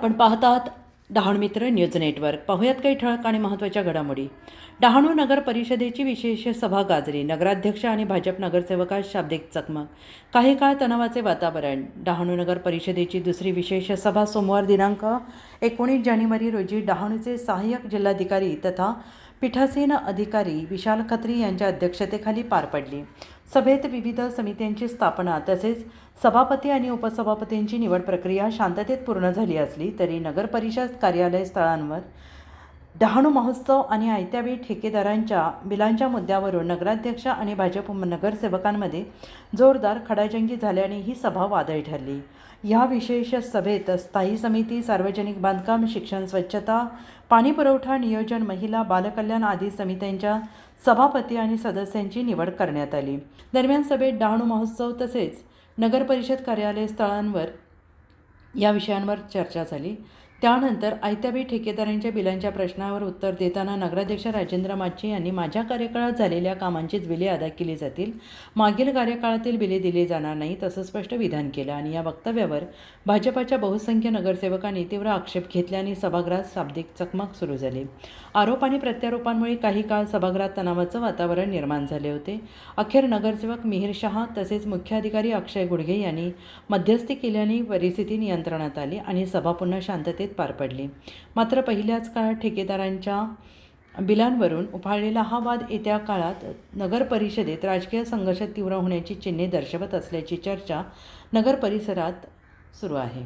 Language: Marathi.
आपण पाहत आहात डहाणू मित्र न्यूज नेटवर्क। पाहुयात काही ठळक आणि महत्त्वाच्या घडामोडी। डहाणू नगर परिषदेची विशेष सभा गाजली। नगराध्यक्ष आणि भाजप नगरसेवकात शाब्दिक चकमक। काही काळ तणावाचे वातावरण। डहाणू नगर परिषदेची दुसरी विशेष सभा सोमवार दिनांक 19 जानेवारी रोजी डहाणूचे सहाय्यक जिल्हाधिकारी तथा पीठासीन अधिकारी विशाल खत्री यांच्या अध्यक्षतेखाली पार पडली। सभेत विविध समित्यांची स्थापना तसेच सभापती आणि उपसभापतींची निवड प्रक्रिया शांततेत पूर्ण झाली असली तरी नगर परिषद कार्यालय स्थळांवर डहाणू महोत्सव आणि आयत्यावेळी ठेकेदारांच्या बिलांच्या मुद्द्यावरून नगराध्यक्ष आणि भाजप नगरसेवकांमध्ये जोरदार खडाजंगी झाल्याने ही सभा वादळी ठरली। या विशेष सभेत स्थायी समिती, सार्वजनिक बांधकाम, शिक्षण, स्वच्छता, पाणी पुरवठा, नियोजन, महिला, बालकल्याण आदी समित्यांच्या सभापती आणि सदस्यांची निवड करण्यात आली। दरम्यान सभेत डहाणू महोत्सव तसेच नगर परिषद कार्यालय स्थळांवर या विषयांवर चर्चा झाली। त्यानंतर आयत्यावेळी ठेकेदारांच्या बिलांच्या प्रश्नावर उत्तर देताना नगराध्यक्ष राजेंद्र माची यांनी माझ्या कार्यकाळात झालेल्या कामांचीच बिले अदा केली जातील, मागील कार्यकाळातील बिले दिली जाणार नाहीत असं स्पष्ट विधान केलं आणि या वक्तव्यावर भाजपाच्या बहुसंख्य नगरसेवकांनी तीव्र आक्षेप घेतल्याने सभागृहात शाब्दिक चकमक सुरू झाली। आरोप आणि प्रत्यारोपांमुळे काही काळ सभागृहात तणावाचं वातावरण निर्माण झाले होते। अखेर नगरसेवक मिहिर शहा तसेच मुख्याधिकारी अक्षय गुडघे यांनी मध्यस्थी केल्याने परिस्थिती नियंत्रणात आली आणि सभा पुन्हा शांततेत पार पडली। मात्र पहिल्याच काळात ठेकेदारांच्या बिलांवरून उफाळलेला हा वाद येत्या काळात नगर परिषदेत राजकीय संघर्ष तीव्र होण्याची चिन्हे दर्शवत असल्याची चर्चा नगर परिसरात सुरू आहे।